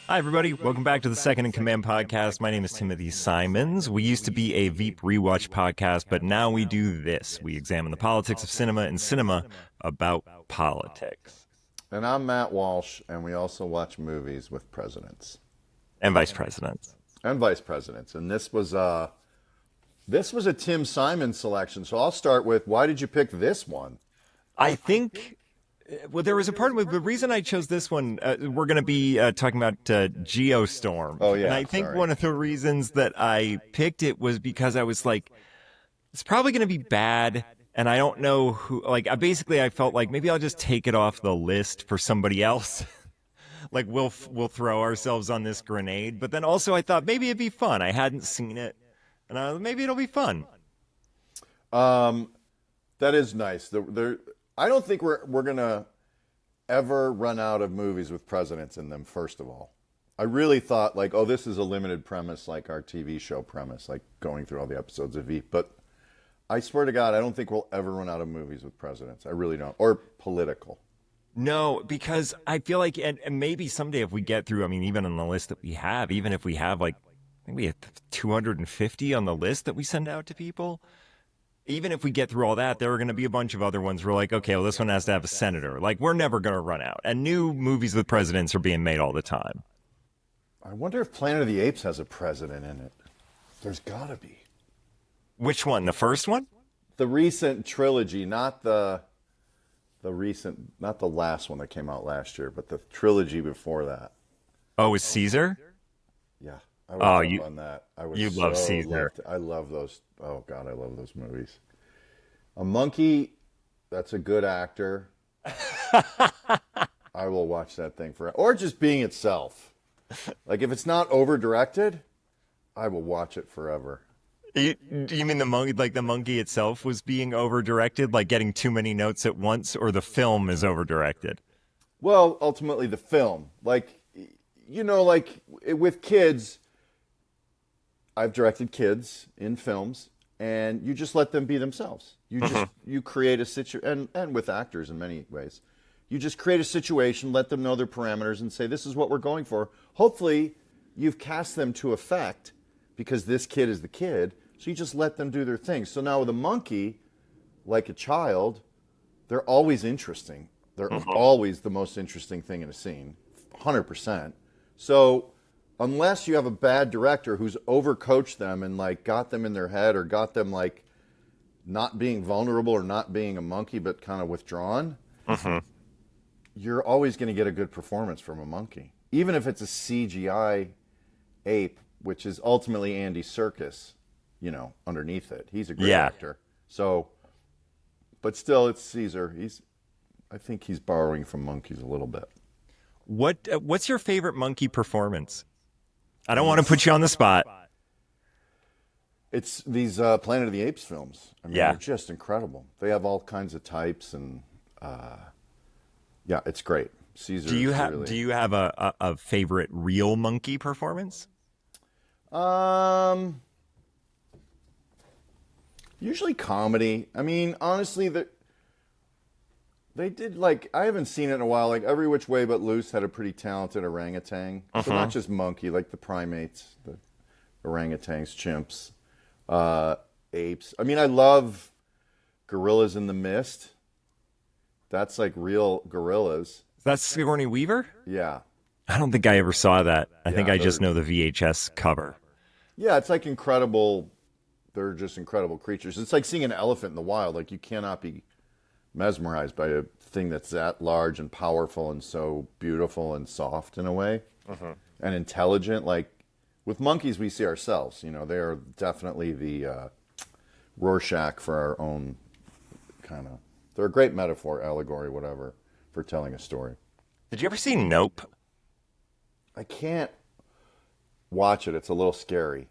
Hi, everybody. Welcome back to the Second in Command podcast. My name is Timothy Simons. We used to be a Veep rewatch podcast, but now we do this. We examine the politics of cinema and cinema about politics. And I'm Matt Walsh, and we also watch movies with presidents And vice presidents. and vice presidents. And this was a Tim Simons selection. So I'll start with, why did you pick this one? I think, well, there was a part of it, the reason I chose this one, we're going to be talking about Geostorm. Oh, yeah, And I think sorry. one of the reasons that I picked it was because I was like, it's probably going to be bad. And I don't know who, like, I felt like maybe I'll just take it off the list for somebody else. Like, we'll throw ourselves on this grenade. But then also I thought maybe it'd be fun. I hadn't seen it. And maybe it'll be fun. That is nice. I don't think we're gonna ever run out of movies with presidents in them. First of all, I really thought like, oh, this is a limited premise, like our TV show premise, like going through all the episodes of Veep. But I swear to God, I don't think we'll ever run out of movies with presidents. I really don't, or political. No, because I feel like, and maybe someday if we get through, I mean, even on the list that we have, even if we have like, I think we have 250 on the list that we send out to people. Even if we get through all that, there are going to be a bunch of other ones. We're like, okay, well, this one has to have a senator. Like, we're never going to run out. And new movies with presidents are being made all the time. I wonder if Planet of the Apes has a president in it. There's gotta be. Which one? The first one? The recent trilogy, not the last one that came out last year, but the trilogy before that. Oh, is Caesar? Yeah. Oh, on that. you love Caesar. I love those. Oh God, I love those movies. A monkey, that's a good actor. I will watch that thing forever. Or just being itself. Like if it's not over directed, I will watch it forever. You mean the monkey, like the monkey itself was being over-directed, like getting too many notes at once, or the film is over-directed? Well, ultimately the film, like like with kids. I've directed kids in films, and you just let them be themselves. You create a situation, and with actors in many ways, you just create a situation, let them know their parameters, and say, this is what we're going for. Hopefully, you've cast them to effect because this kid is the kid, so you just let them do their thing. So now with a monkey, like a child, they're always interesting. They're always the most interesting thing in a scene, 100%. So unless you have a bad director who's overcoached them and like got them in their head or got them like not being vulnerable or not being a monkey but kind of withdrawn, you're always going to get a good performance from a monkey. Even if it's a CGI ape, which is ultimately Andy Serkis, underneath it. He's a great actor. So, but still, it's Caesar. I think he's borrowing from monkeys a little bit. What's your favorite monkey performance? I don't want to put you on the spot. It's these Planet of the Apes films. I mean, they're just incredible. They have all kinds of types, and it's great. Caesar. Do you have a favorite real monkey performance? Usually comedy. I mean, honestly, they did like, I haven't seen it in a while. Like Every Which Way But Loose had a pretty talented orangutan. So not just monkey, like the primates, the orangutans, chimps, apes. I mean, I love Gorillas in the Mist. That's like real gorillas. That's Sigourney Weaver? Yeah. I don't think I ever saw that. I think I just know the VHS cover. Yeah, it's like incredible. They're just incredible creatures. It's like seeing an elephant in the wild. Like you cannot be mesmerized by a thing that's that large and powerful and so beautiful and soft in a way and intelligent. Like with monkeys, we see ourselves. They are definitely the Rorschach for our own kind of. They're a great metaphor, allegory, whatever, for telling a story. Did you ever see Nope? I can't watch it. It's a little scary.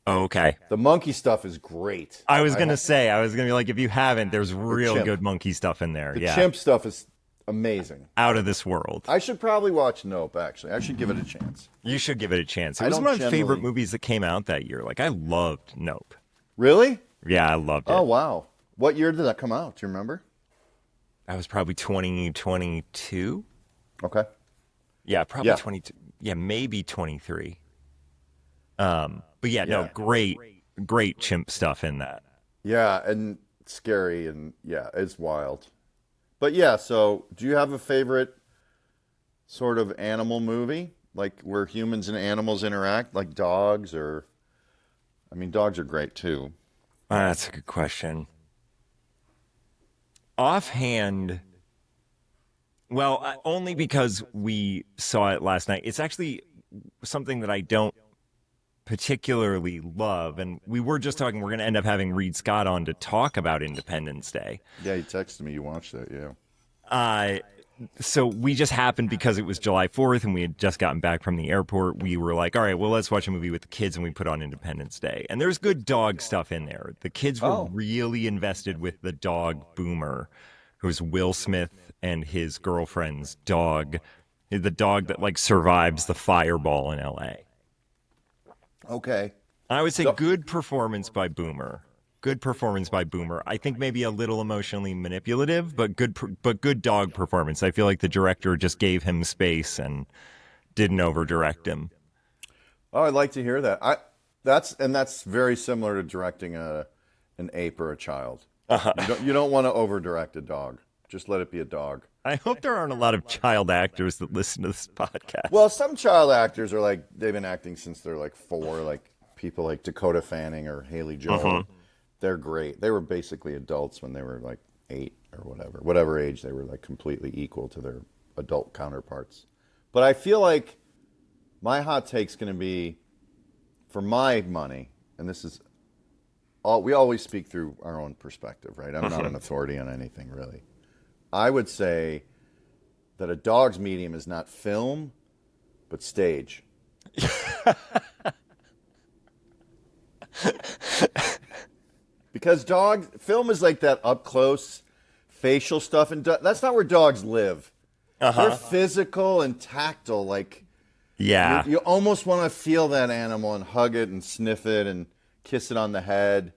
Oh, okay. The monkey stuff is great. I was going to be like, if you haven't, there's real good monkey stuff in there. The chimp stuff is amazing. Out of this world. I should probably watch Nope, actually. I should give it a chance. You should give it a chance. It was one of my favorite movies that came out that year. Like, I loved Nope. Really? Yeah, I loved it. Oh, wow. What year did that come out? Do you remember? That was probably 2022. Okay. Yeah, probably Yeah, 22. Yeah, maybe 23. But yeah, no, yeah, great chimp stuff in that. yeah, and scary, and yeah, it's wild. But yeah, so do you have a favorite sort of animal movie, like where humans and animals interact, like dogs, or I mean, dogs are great too. That's a good question. Offhand, well, only because we saw it last night. It's actually something that I don't particularly love. And we were just talking, we're going to end up having Reed Scott on to talk about Independence Day. Yeah, you texted me, you watched that, yeah. Uh, so we just happened because it was July 4th and we had just gotten back from the airport. We were like, all right, well, let's watch a movie with the kids. And we put on Independence Day. And there's good dog stuff in there. The kids were Oh, really invested with the dog Boomer, who's Will Smith and his girlfriend's dog, the dog that like survives the fireball in LA. okay. I would say Do- good performance by Boomer. Good performance by Boomer. I think maybe a little emotionally manipulative, but good dog performance. I feel like the director just gave him space and didn't over direct him. Oh, I'd like to hear that. That's very similar to directing an ape or a child. You don't want to over direct a dog. Just let it be a dog. I hope there aren't a lot of child actors that listen to this podcast. Well, some child actors are like they've been acting since they're like 4, like people like Dakota Fanning or Haley Joel. They're great. They were basically adults when they were like 8 or whatever age they were like completely equal to their adult counterparts. But I feel like my hot take's going to be for my money, and this is all we always speak through our own perspective, right? I'm not an authority on anything really. I would say that a dog's medium is not film, but stage. Because film is like that up close facial stuff, and that's not where dogs live. They're physical and tactile. Like Yeah. you almost want to feel that animal and hug it and sniff it and kiss it on the head.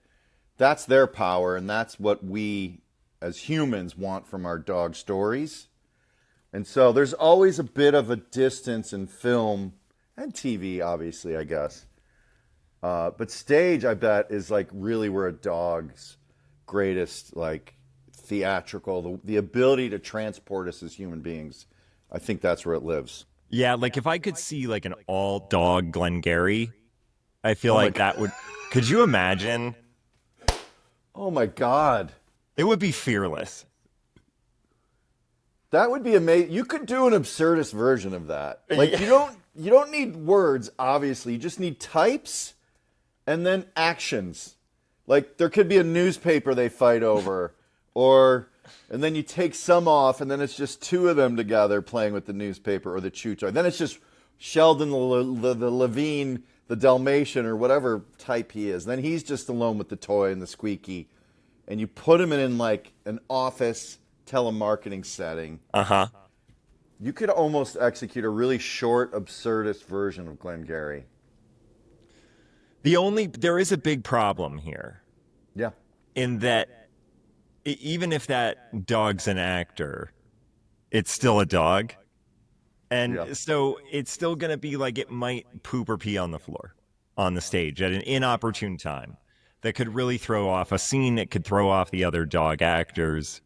That's their power, and that's what we as humans want from our dog stories. And so there's always a bit of a distance in film and TV, obviously, I guess. But stage, I bet, is like really where a dog's greatest, like theatrical, the ability to transport us as human beings. I think that's where it lives. Yeah, like if I could see like an all dog Glengarry, I feel Oh my like that would. Could you imagine? Oh my God. It would be fearless. That would be amazing. You could do an absurdist version of that. Like you don't need words, obviously. You just need types and then actions. Like there could be a newspaper they fight over, and then you take some off, and then it's just 2 of them together playing with the newspaper or the chew toy. Then it's just Sheldon the Levine, the Dalmatian, or whatever type he is. Then he's just alone with the toy and the squeaky, and you put him in like an office telemarketing setting. You could almost execute a really short, absurdist version of Glengarry. There is a big problem here Yeah. in that even if that dog's an actor, it's still a dog. And Yeah. so it's still going to be like it might poop or pee on the floor on the stage at an inopportune time that could really throw off a scene. It could throw off the other dog actors.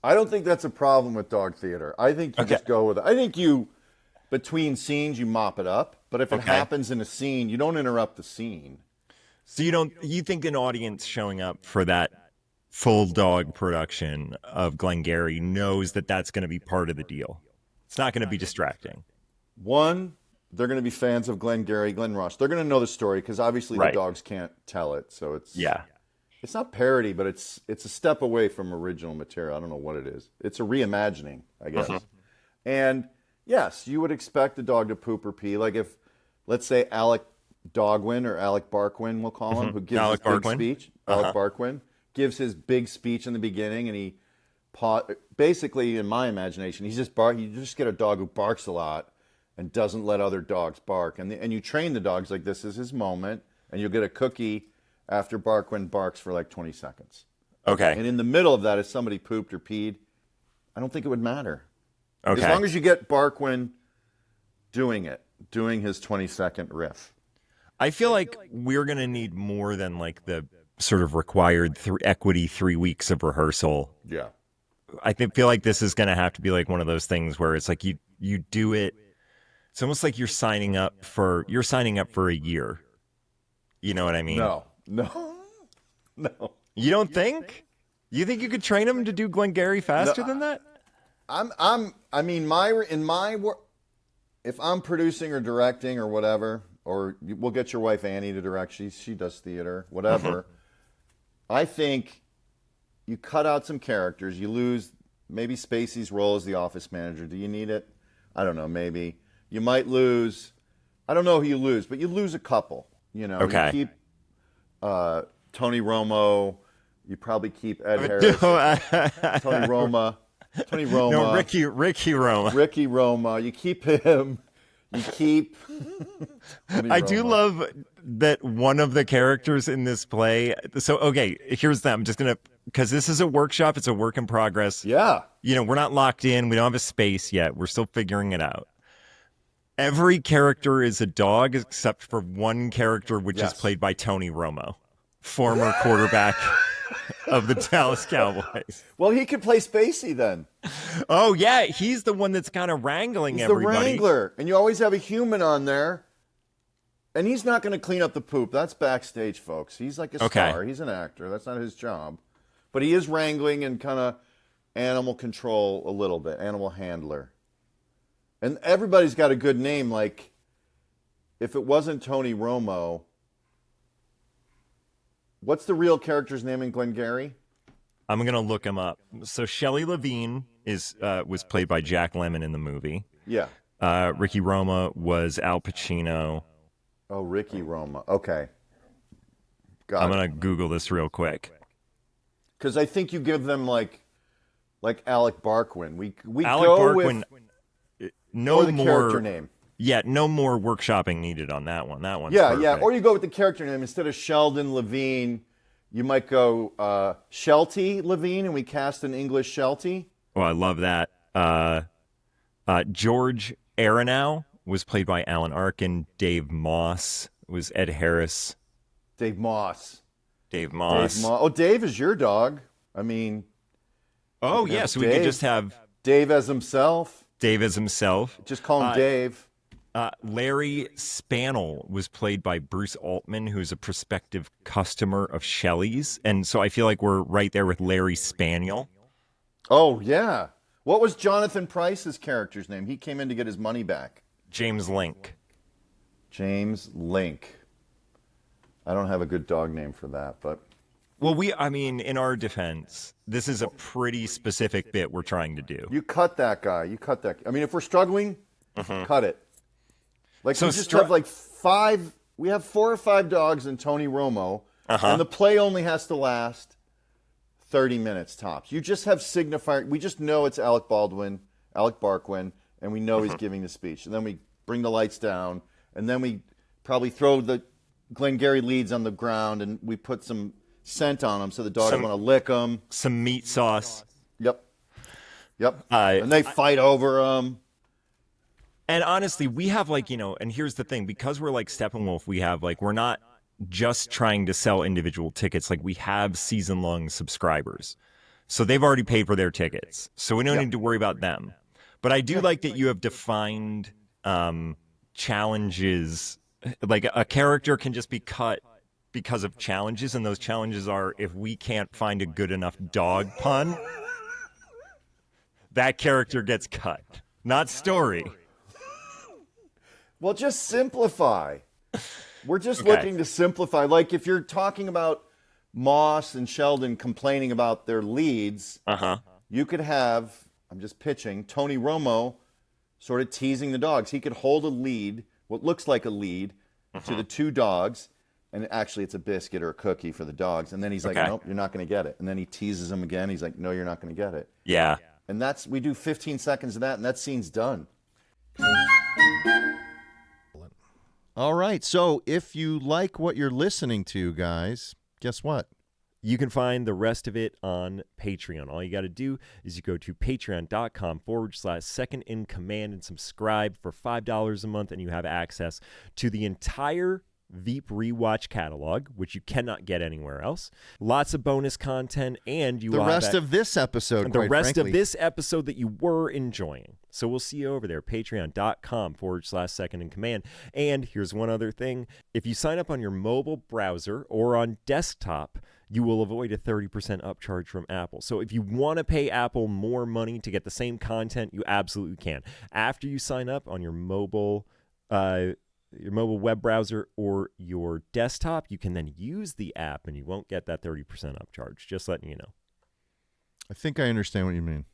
I don't think that's a problem with dog theater. I think you just go with it. I think between scenes, you mop it up. But if it happens in a scene, you don't interrupt the scene. So you think an audience showing up for that full dog production of Glengarry knows that that's going to be part of the deal. It's not going to be distracting. One, they're going to be fans of Glengarry Glen Ross. They're going to know the story because obviously the dogs can't tell it. So it's not parody, but it's a step away from original material. I don't know what it is. It's a reimagining, I guess. And yes, you would expect the dog to poop or pee. Like if, let's say, Alec Dogwin or Alec Barkwin, we'll call him, who gives Alec his big Barkwin. speech. Alec Barkwin gives his big speech in the beginning, and he basically, in my imagination, you just get a dog who barks a lot and doesn't let other dogs bark, and you train the dogs like this is his moment, and you'll get a cookie after Barkwin barks for like 20 seconds. Okay. And in the middle of that, if somebody pooped or peed, I don't think it would matter. As Okay. long as you get Barquin doing his 20-second riff. I feel like we're going to need more than like the sort of required equity 3 weeks of rehearsal. Yeah. Feel like this is going to have to be like one of those things where it's like you do it. It's almost like you're signing up for a year. You know what I mean? No. You don't think? You think you could train him to do Glengarry faster than that? If I'm producing or directing or whatever, or we'll get your wife Annie to direct. She does theater, whatever. I think you cut out some characters. You lose maybe Spacey's role as the office manager. Do you need it? I don't know. Maybe you might lose. I don't know who you lose, but you lose a couple. You know, Okay. You keep Tony Romo. You probably keep Ed Harris. Tony Roma. No, Ricky Roma. Ricky Roma. You keep him. You keep. I do love that one of the characters in this play. So, okay, here's that. I'm just going to, because this is a workshop. It's a work in progress. Yeah. You know, we're not locked in. We don't have a space yet. We're still figuring it out. Every character is a dog except for one character, which is played by Tony Romo, former quarterback of the Dallas Cowboys. Well, he could play Spacey then. Oh, yeah. He's the one that's kind of wrangling everybody. He's the wrangler. And you always have a human on there. And he's not going to clean up the poop. That's backstage, folks. He's like a star. He's an actor. That's not his job. But he is wrangling and kind of animal control a little bit, animal handler. And everybody's got a good name. Like, if it wasn't Tony Romo, what's the real character's name in Glengarry? I'm going to look him up. So Shelley Levine was played by Jack Lemmon in the movie. Yeah. Ricky Roma was Al Pacino. Oh, Ricky Roma. Okay. I'm going to Google this real quick. Because I think you give them like Alec Barquin. We Alec go Barquin, with no the more character name. Yeah, no more workshopping needed on that one. That one's Yeah. perfect. Or you go with the character name instead of Sheldon Levine. You might go Shelty Levine, and we cast an English Shelty. Oh, I love that. George Aronow was played by Alan Arkin. Dave Moss was Ed Harris. Dave Moss. Oh, Dave is your dog. I mean. Oh, yeah. So we could just have Dave as himself. Just call him Dave. Larry Spannell was played by Bruce Altman, who's a prospective customer of Shelley's. And so I feel like we're right there with Larry Spaniel. Oh, yeah. What was Jonathan Pryce's character's name? He came in to get his money back. James Link. James Link. I don't have a good dog name for that, but... Well, in our defense, this is a pretty specific bit we're trying to do. You cut that guy. I mean, if we're struggling, cut it. Like, So we just have like 5... We have 4 or 5 dogs in Tony Romo, and the play only has to last 30 minutes tops. You just have signifier. We just know it's Alec Barquin, and we know he's giving the speech. And then we bring the lights down, and then we probably throw the Glengarry leads on the ground, and we put some scent on them so the dogs want to lick them. Some meat sauce. Yep. And they fight over them. And honestly, we have and here's the thing, because we're like Steppenwolf, we have we're not just trying to sell individual tickets. Like, we have season-long subscribers. So they've already paid for their tickets. So we don't need to worry about them. But I do like that you have defined challenges. Like, a character can just be cut because of challenges, and those challenges are, if we can't find a good enough dog pun, that character gets cut. Not story. Well, just simplify. We're just looking to simplify. Like, if you're talking about Moss and Sheldon complaining about their leads, you could have, I'm just pitching, Tony Romo sort of teasing the dogs. He could hold a lead, what looks like a lead, to the 2 dogs, and actually it's a biscuit or a cookie for the dogs. And then he's like, nope, you're not going to get it. And then he teases them again. He's like, no, you're not going to get it. Yeah. And we do 15 seconds of that, and that scene's done. All right, so if you like what you're listening to, guys, guess what? You can find the rest of it on Patreon. All you got to do is you go to patreon.com/second in command and subscribe for $5 a month, and you have access to the entire Veep Rewatch catalog, which you cannot get anywhere else. Lots of bonus content, and the rest of this episode, the rest of this episode that you were enjoying. So we'll see you over there, patreon.com/second in command. And here's one other thing. If you sign up on your mobile browser or on desktop, you will avoid a 30% upcharge from Apple. So if you want to pay Apple more money to get the same content, you absolutely can. After you sign up on your mobile web browser or your desktop, you can then use the app and you won't get that 30% upcharge. Just letting you know. I think I understand what you mean.